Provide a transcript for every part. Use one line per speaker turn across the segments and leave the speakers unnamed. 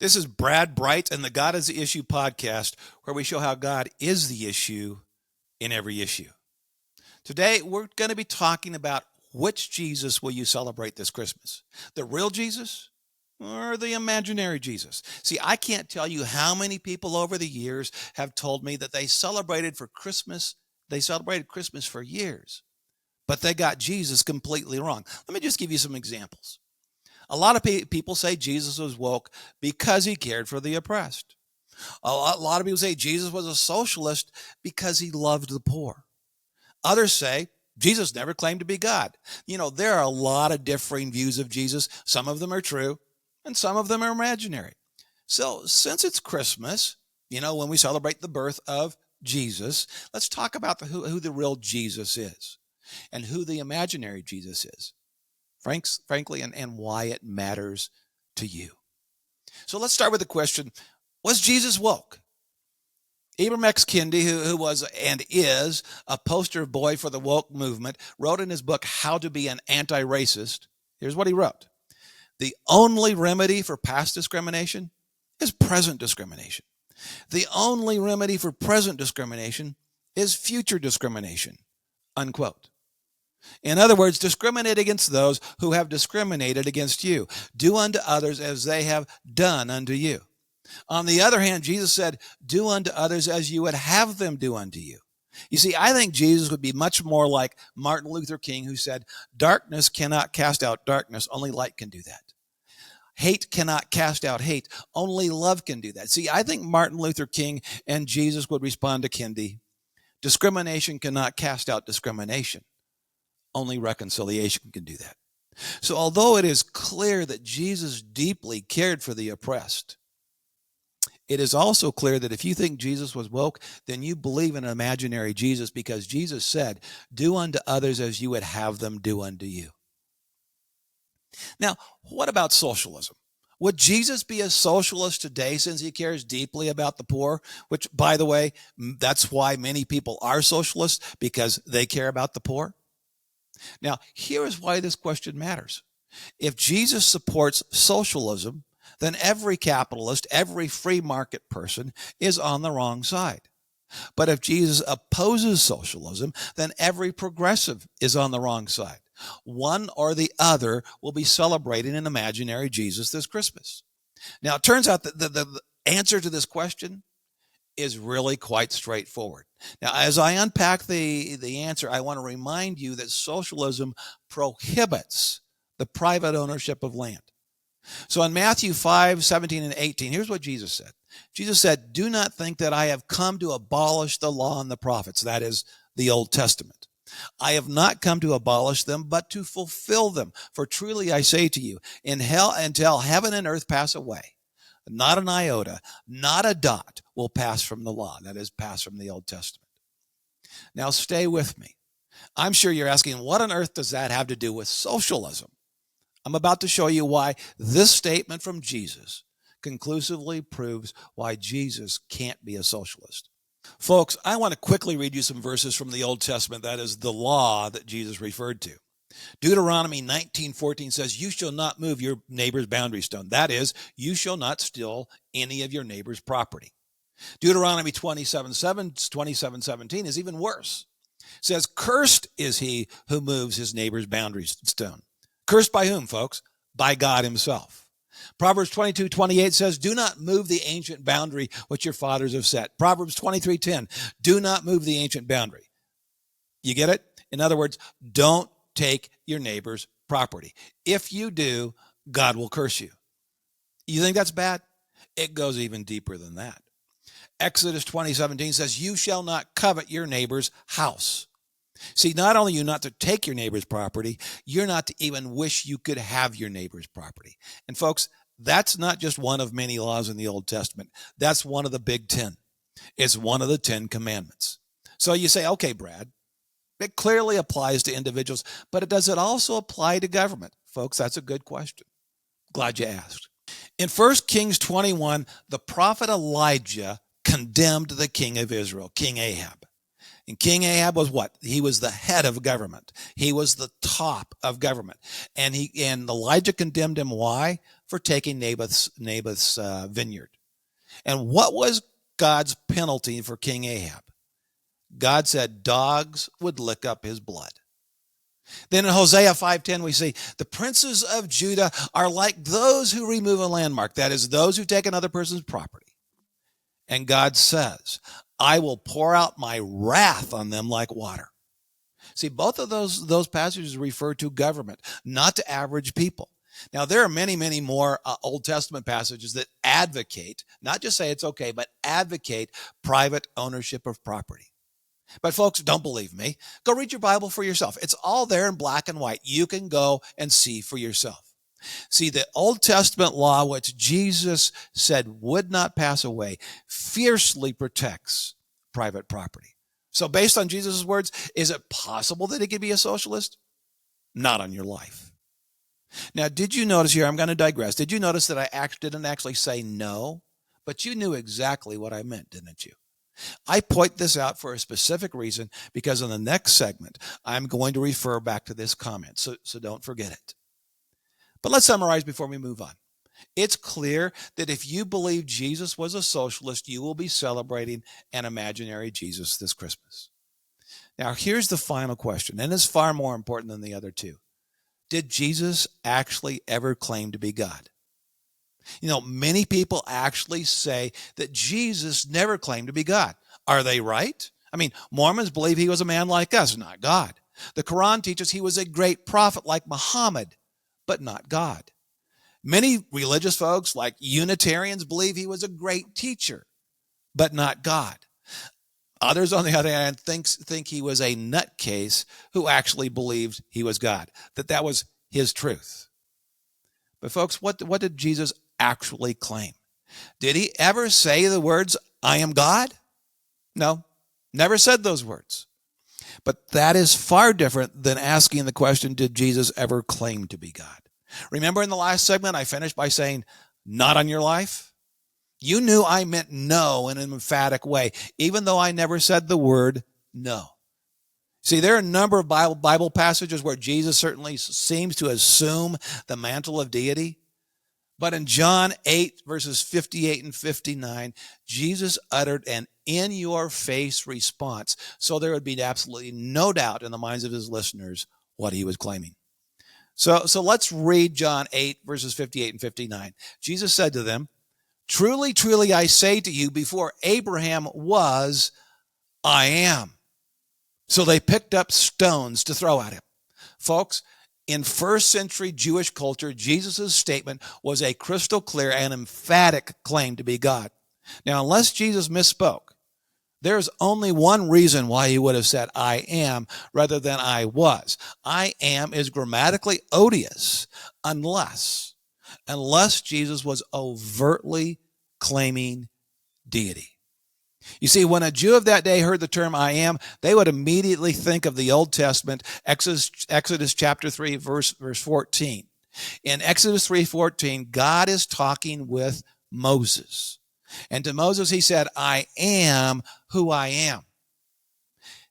This is Brad Bright and the God is the Issue podcast, where we show how God is the issue in every issue. Today, we're going to be talking about which Jesus will you celebrate this Christmas? The real Jesus or the imaginary Jesus? See, I can't tell you how many people over the years have told me that they celebrated Christmas for years, but they got Jesus completely wrong. Let me just give you some examples. A lot of people say Jesus was woke because he cared for the oppressed. A lot of people say Jesus was a socialist because he loved the poor. Others say Jesus never claimed to be God. You know, there are a lot of differing views of Jesus. Some of them are true and some of them are imaginary. So since it's Christmas, when we celebrate the birth of Jesus, let's talk about who the real Jesus is and who the imaginary Jesus is. Frankly, and why it matters to you. So let's start with the question, was Jesus woke? Ibram X. Kendi, who was and is a poster boy for the woke movement, wrote in his book, How to Be an Anti-Racist. Here's what he wrote. The only remedy for past discrimination is present discrimination. The only remedy for present discrimination is future discrimination, unquote. In other words, discriminate against those who have discriminated against you. Do unto others as they have done unto you. On the other hand, Jesus said, do unto others as you would have them do unto you. You see, I think Jesus would be much more like Martin Luther King, who said, darkness cannot cast out darkness, only light can do that. Hate cannot cast out hate, only love can do that. See, I think Martin Luther King and Jesus would respond to Kendi, discrimination cannot cast out discrimination. Only reconciliation can do that. So although it is clear that Jesus deeply cared for the oppressed, it is also clear that if you think Jesus was woke, then you believe in an imaginary Jesus, because Jesus said, do unto others as you would have them do unto you. Now, what about socialism? Would Jesus be a socialist today since he cares deeply about the poor? Which, by the way, that's why many people are socialists, because they care about the poor. Now, here is why this question matters. If Jesus supports socialism, then every capitalist, every free market person is on the wrong side. But if Jesus opposes socialism, then every progressive is on the wrong side. One or the other will be celebrating an imaginary Jesus this Christmas. Now, it turns out that the answer to this question is really quite straightforward. Now, as I unpack the answer, I want to remind you that socialism prohibits the private ownership of land. So in Matthew 5:17 and 18, here's what Jesus said. Jesus said, do not think that I have come to abolish the law and the prophets, that is, the Old Testament. I have not come to abolish them, but to fulfill them. For truly I say to you, until heaven and earth pass away, not an iota, not a dot will pass from the law, that is, pass from the Old Testament. Now stay with me. I'm sure you're asking, what on earth does that have to do with socialism? I'm about to show you why this statement from Jesus conclusively proves why Jesus can't be a socialist. Folks, I want to quickly read you some verses from the Old Testament, that is, the law that Jesus referred to. Deuteronomy 19:14 says, you shall not move your neighbor's boundary stone. That is, you shall not steal any of your neighbor's property. Deuteronomy 27:17 is even worse. It says, cursed is he who moves his neighbor's boundary stone. Cursed by whom, folks? By God himself. Proverbs 22:28 says, do not move the ancient boundary which your fathers have set. Proverbs 23:10, do not move the ancient boundary. You get it? In other words, don't take your neighbor's property. If you do, God will curse you. You think that's bad? It goes even deeper than that. Exodus 20:17 says, you shall not covet your neighbor's house. See, not only are you not to take your neighbor's property, you're not to even wish you could have your neighbor's property. And folks, that's not just one of many laws in the Old Testament. That's one of the big 10. It's one of the 10 commandments. So you say, okay, Brad, it clearly applies to individuals, but does it also apply to government? Folks, that's a good question. Glad you asked. In 1 Kings 21, the prophet Elijah condemned the king of Israel, King Ahab. And King Ahab was what? He was the head of government. He was the top of government. And Elijah condemned him. Why? for taking Naboth's vineyard. And what was God's penalty for King Ahab? God said dogs would lick up his blood. Then in Hosea 5:10, we see the princes of Judah are like those who remove a landmark, that is, those who take another person's property. And God says, I will pour out my wrath on them like water. See, both of those passages refer to government, not to average people. Now, there are many, many more Old Testament passages that advocate, not just say it's okay, but advocate private ownership of property. But folks, don't believe me. Go read your Bible for yourself. It's all there in black and white. You can go and see for yourself. See, the Old Testament law, which Jesus said would not pass away, fiercely protects private property. So based on Jesus' words, is it possible that he could be a socialist? Not on your life. Now, did you notice here, I'm going to digress. Did you notice that I didn't actually say no? But you knew exactly what I meant, didn't you? I point this out for a specific reason because in the next segment, I'm going to refer back to this comment. So don't forget it. But let's summarize before we move on. It's clear that if you believe Jesus was a socialist, you will be celebrating an imaginary Jesus this Christmas. Now, here's the final question, and it's far more important than the other two. Did Jesus actually ever claim to be God? You know, many people actually say that Jesus never claimed to be God. Are they right? I mean, Mormons believe he was a man like us, not God. The Quran teaches he was a great prophet like Muhammad, but not God. Many religious folks, like Unitarians, believe he was a great teacher, but not God. Others, on the other hand, think he was a nutcase who actually believed he was God, that was his truth. But folks, what did Jesus actually claim? Did he ever say the words, I am God? No, never said those words. But that is far different than asking the question, did Jesus ever claim to be God? Remember in the last segment, I finished by saying, not on your life? You knew I meant no in an emphatic way, even though I never said the word no. See, there are a number of Bible passages where Jesus certainly seems to assume the mantle of deity. But in John 8, verses 58 and 59, Jesus uttered an in-your-face response, so there would be absolutely no doubt in the minds of his listeners what he was claiming. So let's read John 8, verses 58 and 59. Jesus said to them, truly, truly, I say to you, before Abraham was, I am. So they picked up stones to throw at him. Folks, in first century Jewish culture, Jesus' statement was a crystal clear and emphatic claim to be God. Now, unless Jesus misspoke, there's only one reason why he would have said, I am, rather than I was. I am is grammatically odious unless Jesus was overtly claiming deity. You see, when a Jew of that day heard the term I am, they would immediately think of the Old Testament, Exodus chapter 3, verse 14. In Exodus 3:14, God is talking with Moses. And to Moses, he said, I am who I am.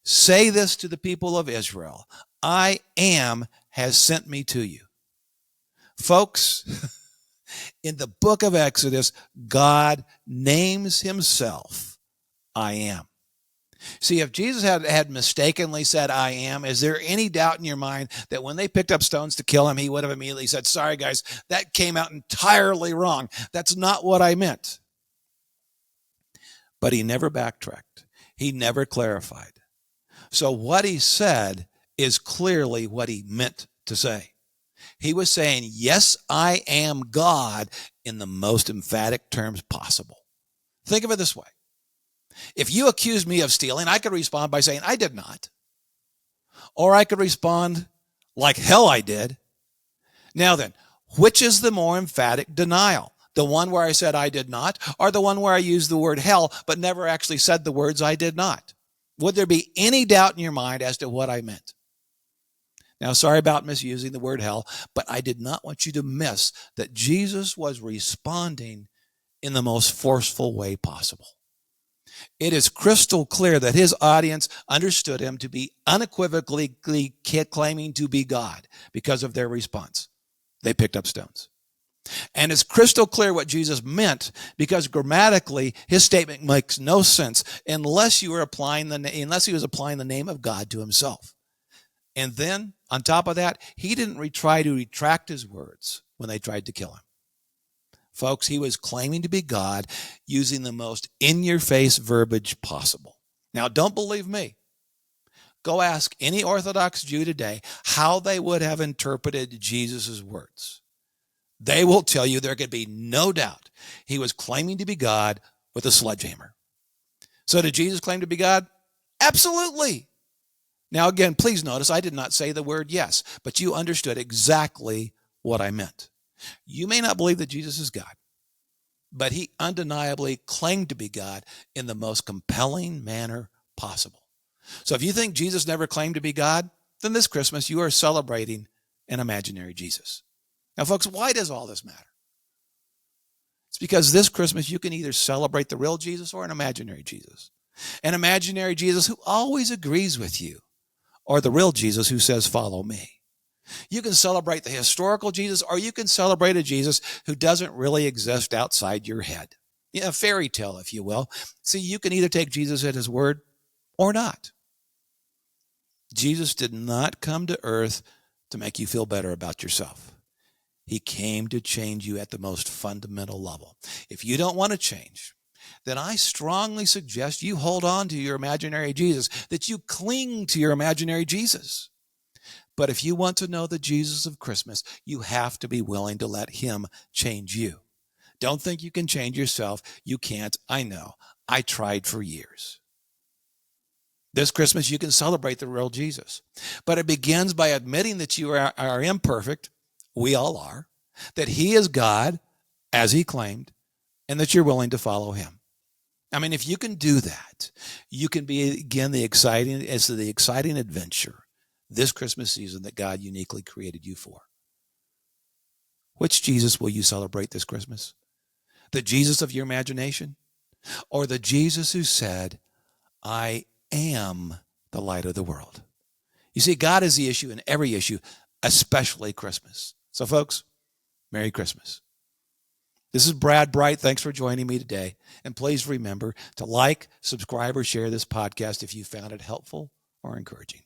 Say this to the people of Israel. I am has sent me to you. Folks, in the book of Exodus, God names himself, I am. See, if Jesus had mistakenly said, I am, is there any doubt in your mind that when they picked up stones to kill him, he would have immediately said, sorry, guys, that came out entirely wrong. That's not what I meant. But he never backtracked. He never clarified. So what he said is clearly what he meant to say. He was saying, yes, I am God in the most emphatic terms possible. Think of it this way. If you accuse me of stealing, I could respond by saying, I did not. Or I could respond like hell I did. Now then, which is the more emphatic denial? The one where I said I did not, or the one where I used the word hell, but never actually said the words I did not? Would there be any doubt in your mind as to what I meant? Now, sorry about misusing the word hell, but I did not want you to miss that Jesus was responding in the most forceful way possible. It is crystal clear that his audience understood him to be unequivocally claiming to be God because of their response. They picked up stones. And it's crystal clear what Jesus meant, because grammatically his statement makes no sense unless he was applying the name of God to himself. And then on top of that, he didn't try to retract his words when they tried to kill him. Folks, he was claiming to be God using the most in-your-face verbiage possible. Now, don't believe me. Go ask any Orthodox Jew today how they would have interpreted Jesus' words. They will tell you there could be no doubt he was claiming to be God with a sledgehammer. So did Jesus claim to be God? Absolutely. Now, again, please notice I did not say the word yes, but you understood exactly what I meant. You may not believe that Jesus is God, but he undeniably claimed to be God in the most compelling manner possible. So if you think Jesus never claimed to be God, then this Christmas you are celebrating an imaginary Jesus. Now, folks, why does all this matter? It's because this Christmas you can either celebrate the real Jesus or an imaginary Jesus. An imaginary Jesus who always agrees with you, or the real Jesus who says, follow me. You can celebrate the historical Jesus, or you can celebrate a Jesus who doesn't really exist outside your head. Yeah, a fairy tale, if you will. See, you can either take Jesus at his word or not. Jesus did not come to earth to make you feel better about yourself. He came to change you at the most fundamental level. If you don't want to change, then I strongly suggest you hold on to your imaginary Jesus, that you cling to your imaginary Jesus. But if you want to know the Jesus of Christmas, you have to be willing to let him change you. Don't think you can change yourself. You can't. I know. I tried for years. This Christmas, you can celebrate the real Jesus. But it begins by admitting that you are imperfect. We all are. That he is God, as he claimed, and that you're willing to follow him. I mean, if you can do that, you can begin the exciting adventure this Christmas season that God uniquely created you for. Which Jesus will you celebrate this Christmas? The Jesus of your imagination? Or the Jesus who said, I am the light of the world? You see, God is the issue in every issue, especially Christmas. So, folks, Merry Christmas. This is Brad Bright. Thanks for joining me today. And please remember to like, subscribe, or share this podcast if you found it helpful or encouraging.